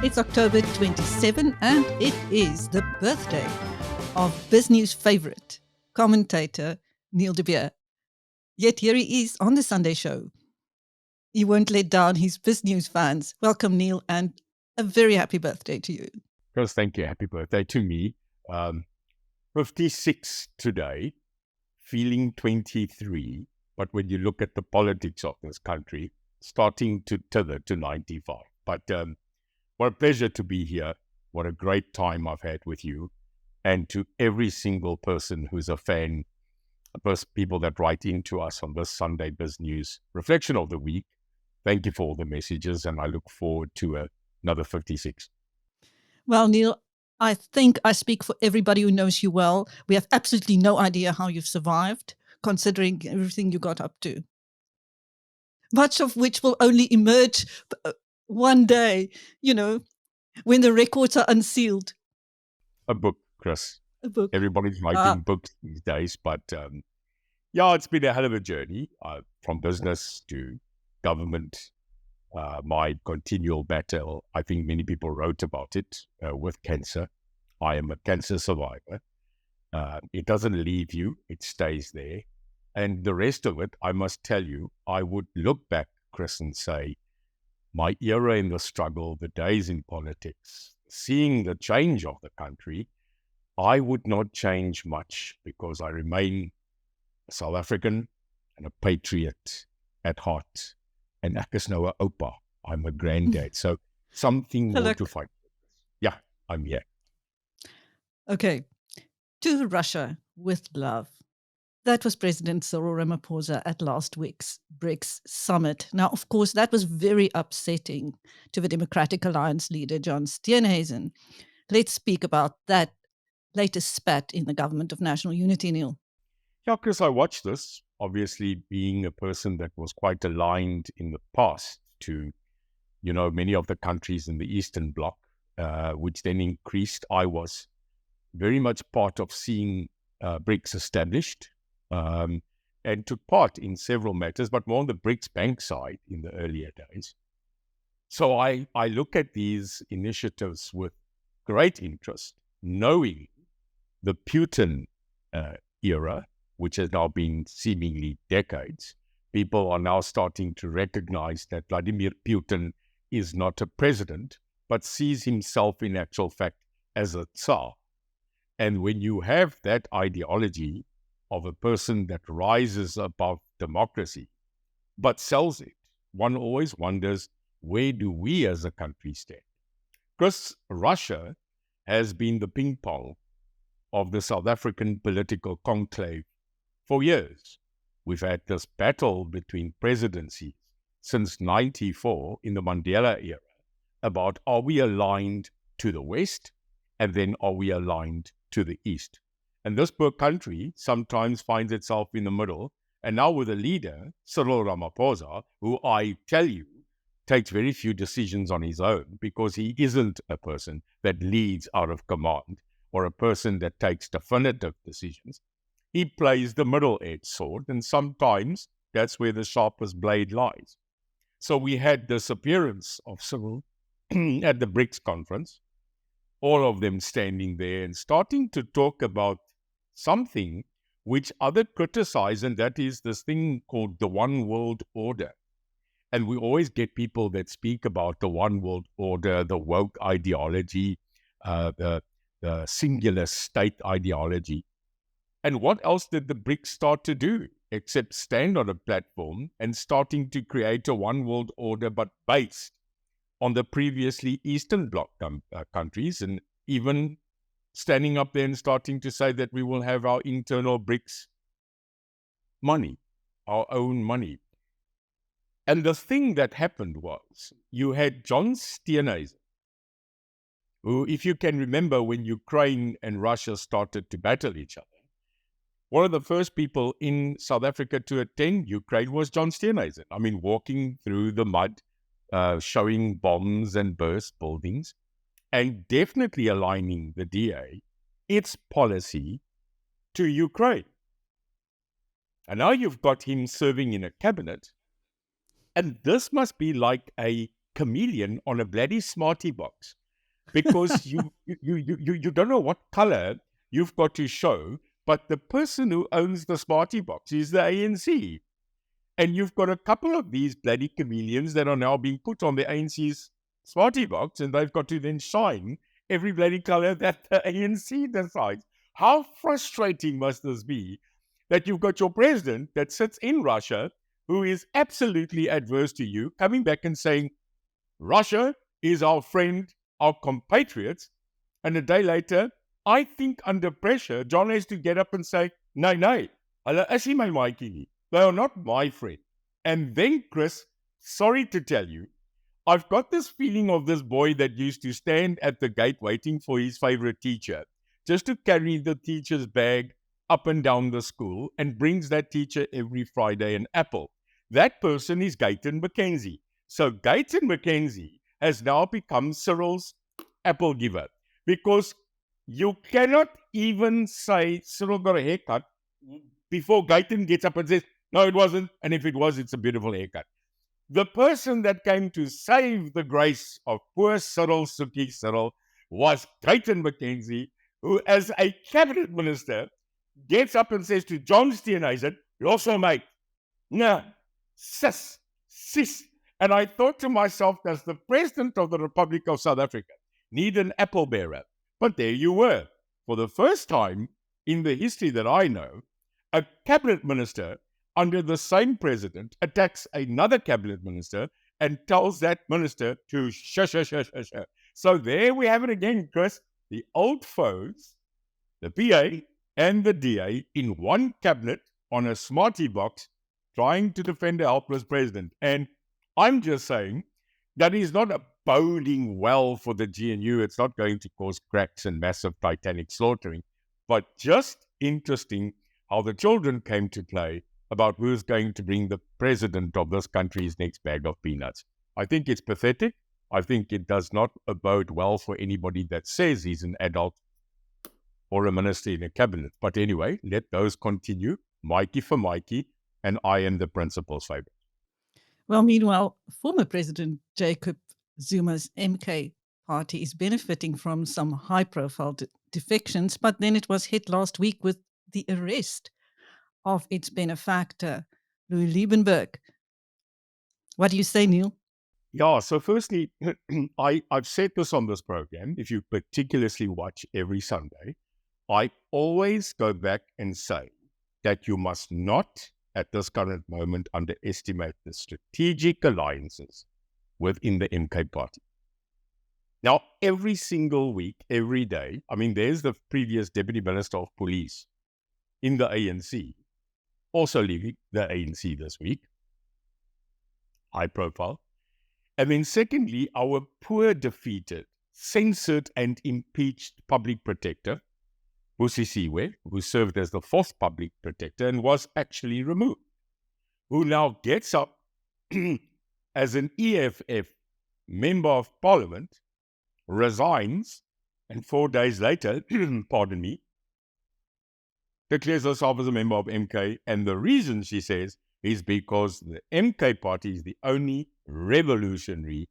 It's October 27 and it is the birthday of BizNews favourite commentator Neil de Beer. Yet here he is on the Sunday show. He won't let down his BizNews fans. Welcome, Neil, and a very happy birthday to you. Chris, thank you. Happy birthday to me. 56 today, feeling 23. But when you look at the politics of this country, starting to tether to 95. But what a pleasure to be here. What a great time I've had with you. And to every single person who's a fan, people that write into us on this Sunday BizNews Reflection of the Week, thank you for all the messages, and I look forward to another 56. Well, Neil, I think I speak for everybody who knows you well. We have absolutely no idea how you've survived, considering everything you got up to. Much of which will only emerge one day, when the records are unsealed. A book, Chris. A book. Everybody's writing books these days, but it's been a hell of a journey from business to government. My continual battle, I think many people wrote about it, with cancer. I am a cancer survivor. It doesn't leave you, it stays there. And the rest of it, I must tell you, I would look back, Chris, and say, my era in the struggle, the days in politics, seeing the change of the country, I would not change much because I remain South African and a patriot at heart. And ek is nou 'n oupa. I'm a granddad. So something more to fight. Yeah, I'm here. Okay. To Russia with love. That was President Cyril Ramaphosa at last week's BRICS summit. Now, of course, that was very upsetting to the Democratic Alliance leader, John Steenhuisen. Let's speak about that latest spat in the government of national unity, Neil. Yeah, Chris, I watched this, obviously being a person that was quite aligned in the past to, many of the countries in the Eastern Bloc, which then increased. I was very much part of seeing BRICS established and took part in several matters, but more on the BRICS bank side in the earlier days. So I look at these initiatives with great interest, knowing the Putin era, which has now been seemingly decades. People are now starting to recognize that Vladimir Putin is not a president, but sees himself in actual fact as a Tsar. And when you have that ideology of a person that rises above democracy, but sells it, one always wonders, where do we as a country stand? Because Russia has been the ping pong of the South African political conclave for years. We've had this battle between presidencies since 94 in the Mandela era about, are we aligned to the West, and then are we aligned to the East? And this poor country sometimes finds itself in the middle. And now with a leader, Cyril Ramaphosa, who I tell you, takes very few decisions on his own because he isn't a person that leads out of command or a person that takes definitive decisions. He plays the middle-edged sword, and sometimes that's where the sharpest blade lies. So we had this appearance of Cyril at the BRICS conference, all of them standing there and starting to talk about something which others criticize, and that is this thing called the one world order. And we always get people that speak about the one world order, the woke ideology, the singular state ideology. And what else did the BRICS start to do except stand on a platform and starting to create a one world order, but based on the previously Eastern Bloc countries, and even standing up there and starting to say that we will have our internal BRICS money, our own money. And the thing that happened was you had John Steenhuisen, who, if you can remember when Ukraine and Russia started to battle each other, one of the first people in South Africa to attend Ukraine was John Steenhuisen. I mean, walking through the mud, showing bombs and burst buildings, and definitely aligning the DA, its policy, to Ukraine. And now you've got him serving in a cabinet, and this must be like a chameleon on a bloody Smartie Box because you don't know what color you've got to show, but the person who owns the Smartie Box is the ANC. And you've got a couple of these bloody chameleons that are now being put on the ANC's Smartie Box, and they've got to then shine every bloody color that the ANC decides. How frustrating must this be that you've got your president that sits in Russia who is absolutely adverse to you, coming back and saying, Russia is our friend, our compatriots, and a day later, I think under pressure, John has to get up and say, no, hulle is nie my maatjie nie. They are not my friend. And then, Chris, sorry to tell you, I've got this feeling of this boy that used to stand at the gate waiting for his favorite teacher, just to carry the teacher's bag up and down the school and brings that teacher every Friday an apple. That person is Gayton McKenzie. So Gayton McKenzie has now become Cyril's apple giver, because you cannot even say Cyril got a haircut before Gayton gets up and says, no, it wasn't, and if it was, it's a beautiful haircut. The person that came to save the grace of poor Cyril, Suki Cyril, was Gayton McKenzie, who as a cabinet minister gets up and says to John Steenhuisen, you're also mate. No, sis. And I thought to myself, does the President of the Republic of South Africa need an apple bearer? But there you were. For the first time in the history that I know, a cabinet minister under the same president attacks another cabinet minister and tells that minister to shush. So there we have it again, Chris. The old foes, the PA and the DA in one cabinet on a Smartie Box trying to defend a helpless president. And I'm just saying that is not boding well for the GNU. It's not going to cause cracks and massive titanic slaughtering, but just interesting how the children came to play about who's going to bring the president of this country's next bag of peanuts. I think it's pathetic. I think it does not bode well for anybody that says he's an adult or a minister in a cabinet. But anyway, let those continue. Mikey for Mikey, and I am the principal's favorite. Well, meanwhile, former President Jacob Zuma's MK party is benefiting from some high-profile defections, but then it was hit last week with the arrest of its benefactor, Louis Liebenberg. What do you say, Neil? Yeah, so firstly, I've said this on this program, if you particularly watch every Sunday, I always go back and say that you must not, at this current moment, underestimate the strategic alliances within the MK party. Now, every single week, every day, I mean, there's the previous Deputy Minister of Police in the ANC, also leaving the ANC this week, high profile. And then secondly, our poor defeated, censored and impeached public protector, Busisiwe, who served as the fourth public protector and was actually removed, who now gets up as an EFF member of parliament, resigns, and 4 days later, pardon me, declares herself as a member of MK. And the reason, she says, is because the MK party is the only revolutionary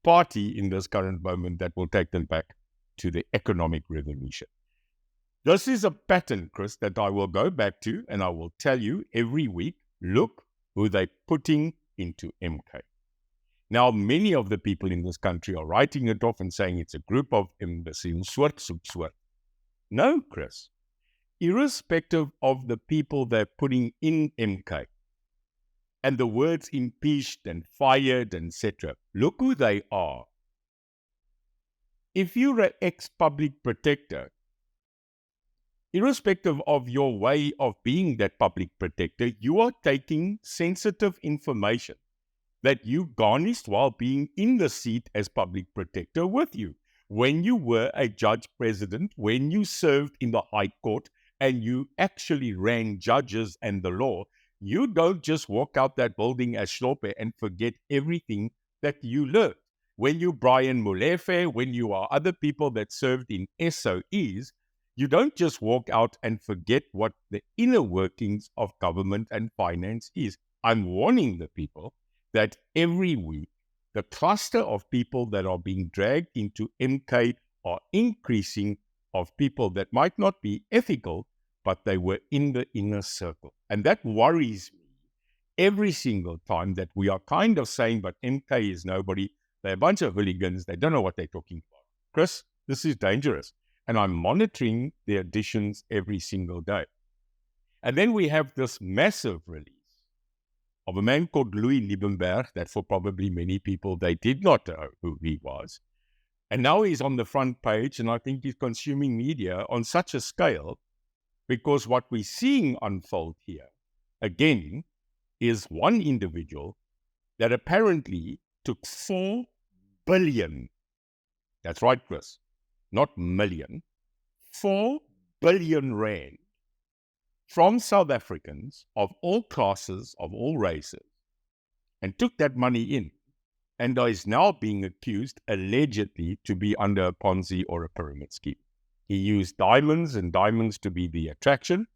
party in this current moment that will take them back to the economic revolution. This is a pattern, Chris, that I will go back to, and I will tell you every week, look who they're putting into MK. Now, many of the people in this country are writing it off and saying it's a group of imbeciles, swart. No, Chris. Irrespective of the people they're putting in MK, and the words impeached and fired, etc., look who they are. If you're an ex-public protector, irrespective of your way of being that public protector, you are taking sensitive information that you garnished while being in the seat as public protector with you. When you were a judge president, when you served in the High Court, and you actually ran judges and the law, you don't just walk out that building as Schlope and forget everything that you learned. When you Brian Molefe, when you are other people that served in SOEs, you don't just walk out and forget what the inner workings of government and finance is. I'm warning the people that every week the cluster of people that are being dragged into MK are increasing, of people that might not be ethical, but they were in the inner circle. And that worries me every single time that we are kind of saying, but MK is nobody. They're a bunch of hooligans. They don't know what they're talking about. Chris, this is dangerous. And I'm monitoring the additions every single day. And then we have this massive release of a man called Louis Liebenberg that for probably many people, they did not know who he was. And now he's on the front page, and I think he's consuming media on such a scale, because what we're seeing unfold here, again, is one individual that apparently took 4 billion, that's right, Chris, not million, 4 billion rand from South Africans of all classes, of all races, and took that money in, and is now being accused, allegedly, to be under a Ponzi or a pyramid scheme. He used diamonds and diamonds to be the attraction.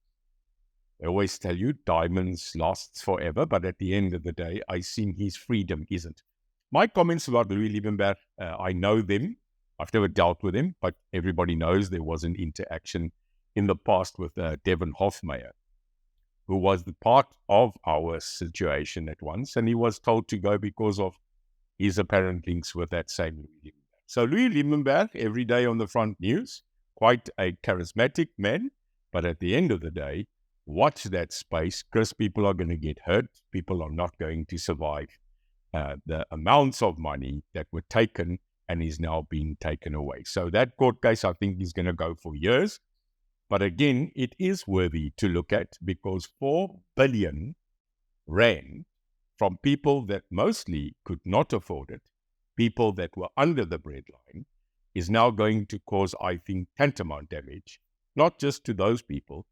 I always tell you, diamonds lasts forever, but at the end of the day, I think his freedom isn't. My comments about Louis Liebenberg, I know them. I've never dealt with him, but everybody knows there was an interaction in the past with Devin Hofmeyer, who was the part of our situation at once, and he was told to go because of his apparent links with that same Louis Liebenberg. So Louis Liebenberg, every day on the front news, quite a charismatic man, but at the end of the day, watch that space, because people are going to get hurt. People are not going to survive the amounts of money that were taken and is now being taken away. So that court case, I think, is going to go for years. But again, it is worthy to look at, because 4 billion rand from people that mostly could not afford it, people that were under the breadline, is now going to cause, I think, tantamount damage, not just to those people,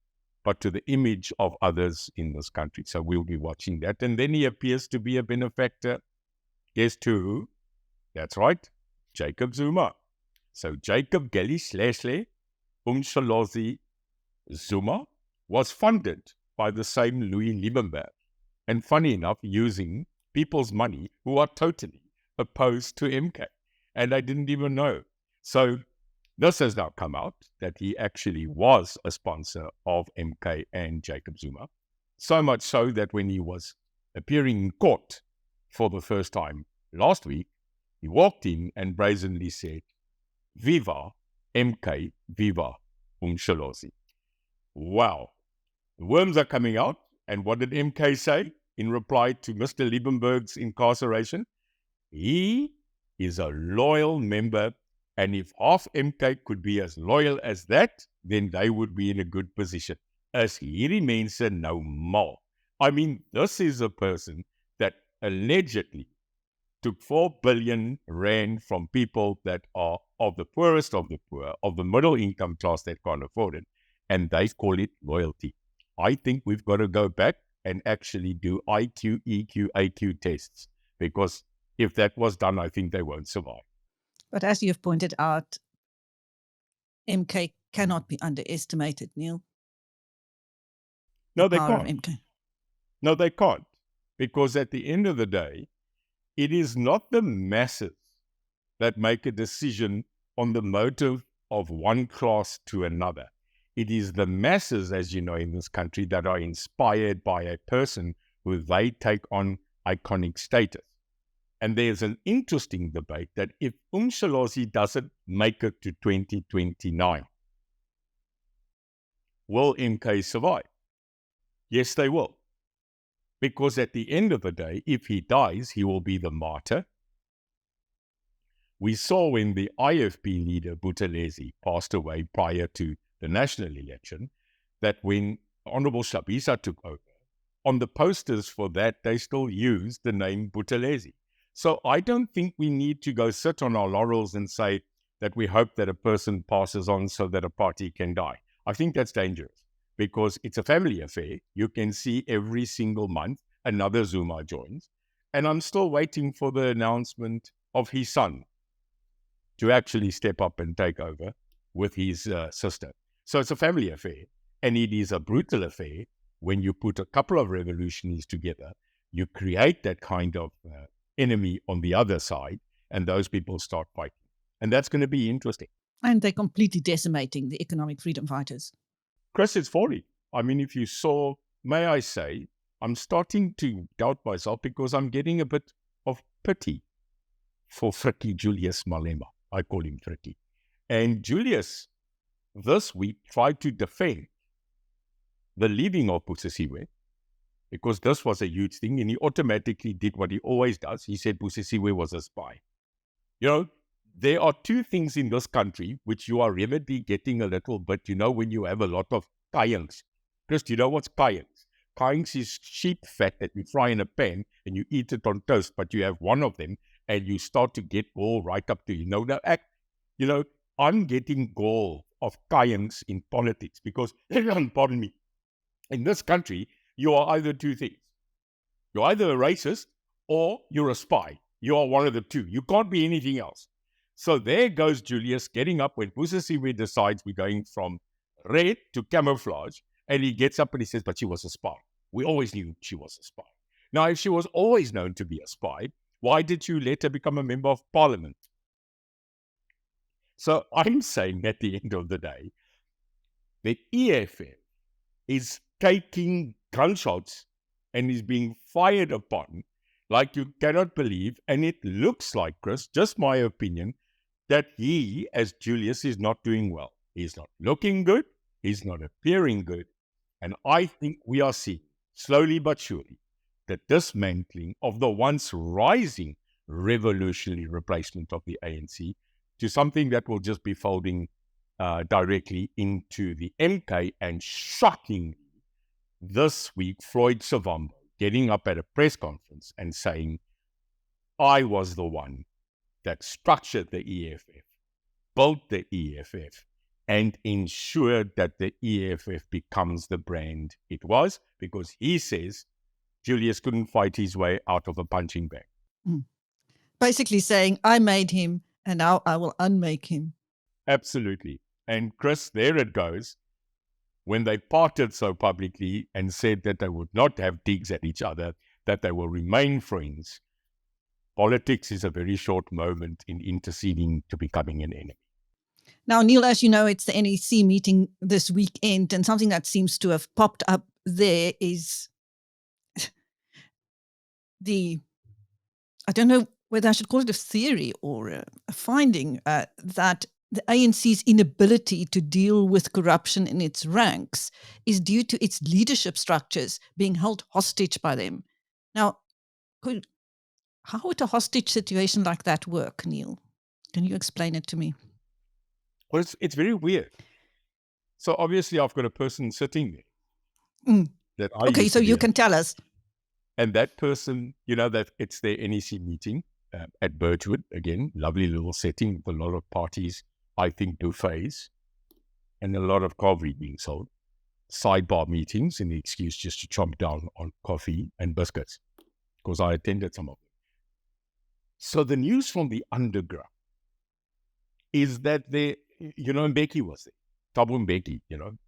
but to the image of others in this country. So we'll be watching that. And then he appears to be a benefactor. Guess to who? That's right, Jacob Zuma. So Jacob Gelly Umsholozi Zuma was funded by the same Louis Liebenberg. And funny enough, using people's money who are totally opposed to MK. And I didn't even know. So this has now come out that he actually was a sponsor of MK and Jacob Zuma. So much so that when he was appearing in court for the first time last week, he walked in and brazenly said, "Viva MK, viva Umsholozi." Wow. The worms are coming out. And what did MK say in reply to Mr. Liebenberg's incarceration? He is a loyal member, and if half MK could be as loyal as that, then they would be in a good position. As hierdie mense nou mal. I mean, this is a person that allegedly took 4 billion rand from people that are of the poorest of the poor, of the middle income class that can't afford it, and they call it loyalty. I think we've got to go back and actually do IQ, EQ, AQ tests, because if that was done, I think they won't survive. But as you've pointed out, MK cannot be underestimated, Neil. No, The they power of can't. MK. No, they can't. Because at the end of the day, it is not the masses that make a decision on the motive of one class to another. It is the masses, as you know, in this country that are inspired by a person who they take on iconic status. And there's an interesting debate that if Umsholozi doesn't make it to 2029, will MK survive? Yes, they will. Because at the end of the day, if he dies, he will be the martyr. We saw when the IFP leader, Buthelezi, passed away prior to the national election, that when Honorable Shabisa took over, on the posters for that, they still used the name Buthelezi. So I don't think we need to go sit on our laurels and say that we hope that a person passes on so that a party can die. I think that's dangerous, because it's a family affair. You can see every single month another Zuma joins. And I'm still waiting for the announcement of his son to actually step up and take over with his sister. So it's a family affair. And it is a brutal affair when you put a couple of revolutionaries together. You create that kind of enemy on the other side, and those people start fighting. And that's going to be interesting. And they're completely decimating the economic freedom fighters. Chris, it's folly. I mean, if you saw, may I say, I'm starting to doubt myself because I'm getting a bit of pity for Frikkie Julius Malema. I call him Frikkie. And Julius, this week, tried to defend the leaving of Busisiwe, because this was a huge thing, and he automatically did what he always does. He said Busisiwe was a spy. You know, there are two things in this country which you are really getting a little bit, when you have a lot of kayings. Chris, do you know what's kayings? Kayings is sheep fat that you fry in a pan and you eat it on toast, but you have one of them and you start to get all right up to I'm getting gall of kayings in politics because, pardon me, in this country, you are either two things. You're either a racist or you're a spy. You are one of the two. You can't be anything else. So there goes Julius getting up when Busisiwe decides we're going from red to camouflage, and he gets up and he says, but she was a spy. We always knew she was a spy. Now, if she was always known to be a spy, why did you let her become a member of parliament? So I'm saying at the end of the day, the EFF is taking gunshots and is being fired upon like you cannot believe. And it looks like, Chris, just my opinion, that he, as Julius, is not doing well. He's not looking good. He's not appearing good. And I think we are seeing, slowly but surely, the dismantling of the once rising revolutionary replacement of the ANC to something that will just be folding directly into the MK. And shockingly, this week, Floyd Savambo getting up at a press conference and saying, I was the one that structured the EFF, built the EFF, and ensured that the EFF becomes the brand it was, because he says Julius couldn't fight his way out of a punching bag. Basically saying, I made him, and now I will unmake him. Absolutely. And Chris, there it goes. When they parted so publicly and said that they would not have digs at each other, that they will remain friends, politics is a very short moment in interceding to becoming an enemy. Now, Neil, as you know, it's the NEC meeting this weekend, and something that seems to have popped up there is I don't know whether I should call it a theory or a finding, that the ANC's inability to deal with corruption in its ranks is due to its leadership structures being held hostage by them. Now, how would a hostage situation like that work, Neil? Can you explain it to me? Well, it's very weird. So obviously I've got a person sitting there. That I okay, so you can tell us. And that person, that it's their NEC meeting at Birchwood. Again, lovely little setting with a lot of parties, I think buffets, and a lot of coffee being sold. Sidebar meetings and the excuse just to chomp down on coffee and biscuits, because I attended some of them. So the news from the underground is that Mbeki was there. Thabo Mbeki,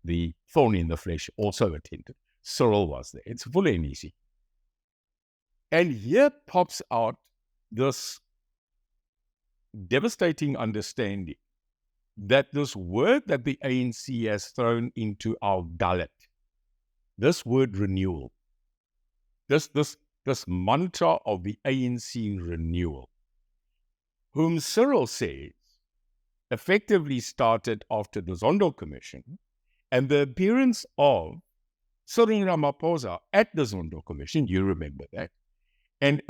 the thorn in the flesh, also attended. Cyril was there. It's full NEC. And here pops out this devastating understanding that this word that the ANC has thrown into our gullet, this word renewal, this mantra of the ANC renewal, whom Cyril says effectively started after the Zondo Commission and the appearance of Cyril Ramaphosa at the Zondo Commission, you remember that, and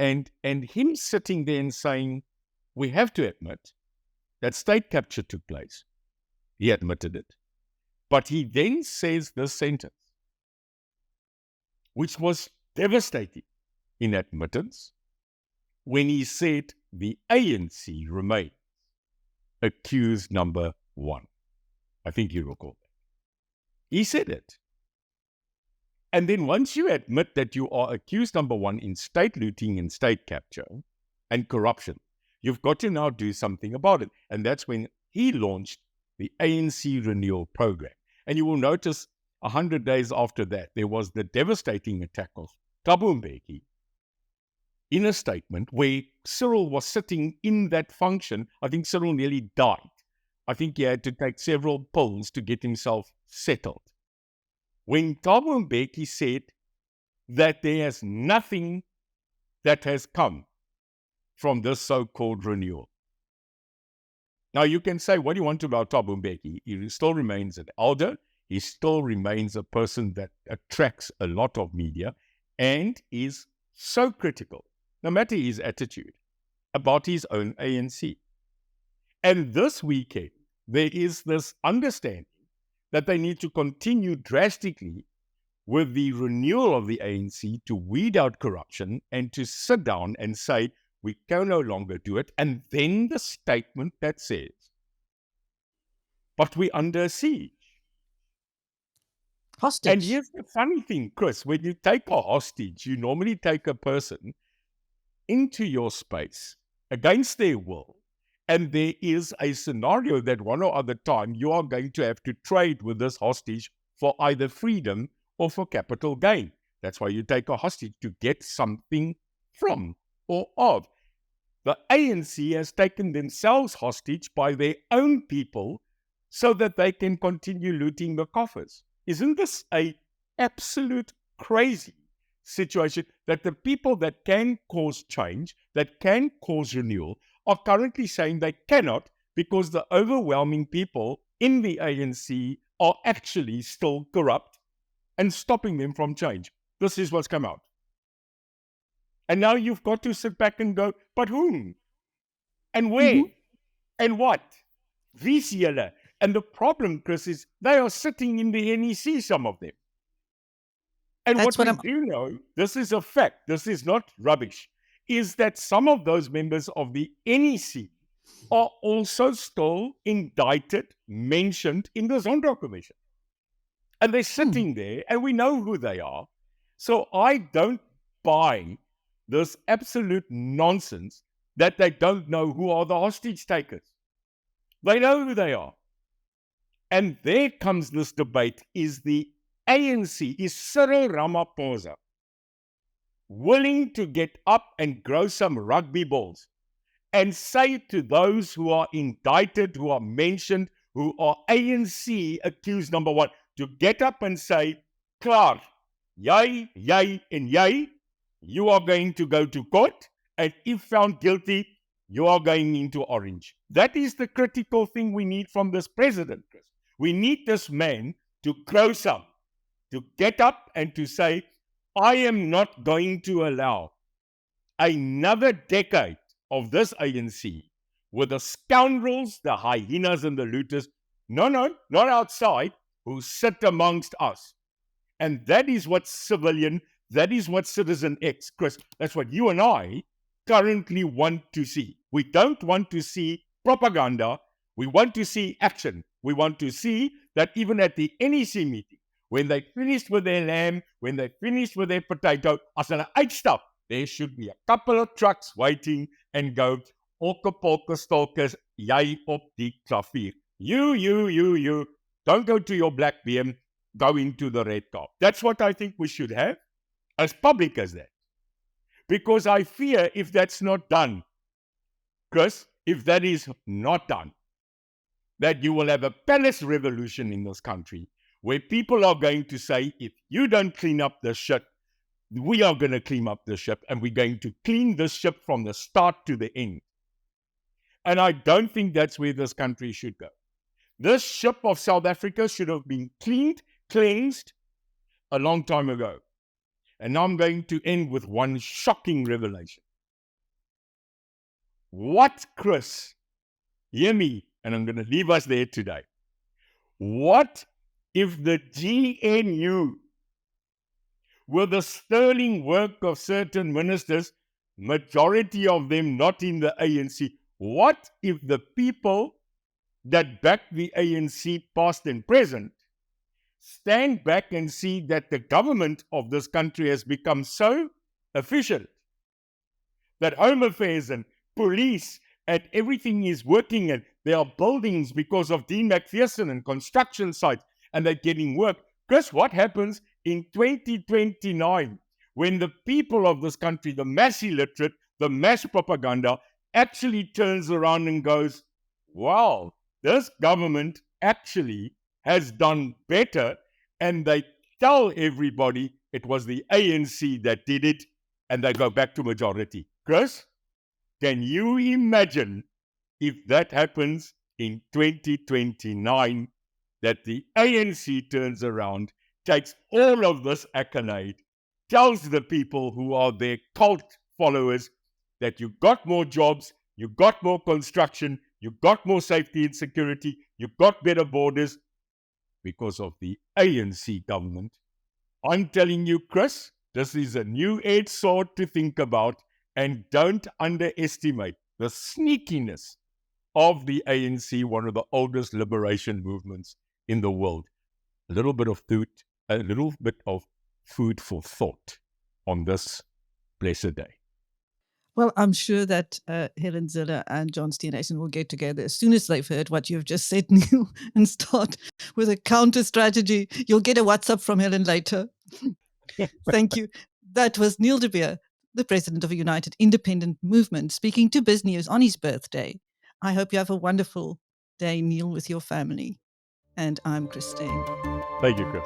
him sitting there and saying, we have to admit that state capture took place. He admitted it. But he then says this sentence, which was devastating in admittance, when he said the ANC remains accused number one. I think you recall that. He said it. And then once you admit that you are accused number one in state looting and state capture and corruption, you've got to now do something about it. And that's when he launched the ANC Renewal Program. And you will notice 100 days after that, there was the devastating attack of Thabo Mbeki in a statement where Cyril was sitting in that function. I think Cyril nearly died. I think he had to take several pills to get himself settled. When Thabo Mbeki said that there is nothing that has come from this so-called renewal. Now, you can say what you want about Thabo Mbeki. He still remains an elder. He still remains a person that attracts a lot of media and is so critical, no matter his attitude, about his own ANC. And this weekend, there is this understanding that they need to continue drastically with the renewal of the ANC to weed out corruption and to sit down and say, we can no longer do it. And then the statement that says, but we're under siege. Hostage. And here's the funny thing, Chris, when you take a hostage, you normally take a person into your space against their will. And there is a scenario that one or other time you are going to have to trade with this hostage for either freedom or for capital gain. That's why you take a hostage, to get something from or of. The ANC has taken themselves hostage by their own people so that they can continue looting the coffers. Isn't this a absolute crazy situation that the people that can cause change, that can cause renewal, are currently saying they cannot because the overwhelming people in the ANC are actually still corrupt and stopping them from change? This is what's come out. And now you've got to sit back and go, but whom? And where? And what? Wie's julle? And the problem, Chris, is they are sitting in the NEC, some of them. And That's what what we do know, this is a fact, this is not rubbish, is that some of those members of the NEC are also still indicted, mentioned in the Zondo Commission. And they're sitting there, and we know who they are. So I don't buy this absolute nonsense that they don't know who are the hostage takers. They know who they are. And there comes this debate. Is the ANC, is Cyril Ramaphosa willing to get up and grow some rugby balls and say to those who are indicted, who are mentioned, who are ANC accused number one, to get up and say, klaar, jy, en jy, you are going to go to court, and if found guilty, you are going into orange. That is the critical thing we need from this president, Chris. We need this man to grow some, to get up and to say, I am not going to allow another decade of this ANC with the scoundrels, the hyenas and the looters, no, not outside, who sit amongst us. And that is what civilian, that is what Citizen X, Chris, that's what you and I currently want to see. We don't want to see propaganda. We want to see action. We want to see that even at the NEC meeting, when they finished with their lamb, when they finished with their potato, as hulle uitstap, there should be a couple of trucks waiting and go, Olke polke stolkes, jy op die klavier. You, don't go to your black BM, go into the red car. That's what I think we should have, as public as that. Because I fear if that's not done, Chris, if that is not done, that you will have a palace revolution in this country where people are going to say, if you don't clean up this ship, we are going to clean up the ship, and we're going to clean this ship from the start to the end. And I don't think that's where this country should go. This ship of South Africa should have been cleansed a long time ago. And now I'm going to end with one shocking revelation. What, Chris, hear me, and I'm going to leave us there today. What if the GNU, with the sterling work of certain ministers, majority of them not in the ANC, what if the people that back the ANC, past and present, stand back and see that the government of this country has become so efficient that Home Affairs and police and everything is working, and there are buildings because of Dean McPherson and construction sites, and they're getting work. Chris, what happens in 2029 when the people of this country, the mass illiterate, the mass propaganda, actually turns around and goes, wow, this government actually has done better, and they tell everybody it was the ANC that did it, and they go back to majority. Chris, can you imagine if that happens in 2029, that the ANC turns around, takes all of this accolade, tells the people who are their cult followers that you got more jobs, you got more construction, you got more safety and security, you got better borders because of the ANC government. I'm telling you, Chris, this is a new-edged sword to think about, and don't underestimate the sneakiness of the ANC, one of the oldest liberation movements in the world. A little bit of food for thought on this blessed day. Well, I'm sure that Helen Zille and John Steenhuisen will get together as soon as they've heard what you've just said, Neil, and start with a counter strategy. You'll get a WhatsApp from Helen later. Thank you. That was Neil de Beer, the president of a United Independent Movement, speaking to Biz News on his birthday. I hope you have a wonderful day, Neil, with your family. And I'm Christine. Thank you, Chris.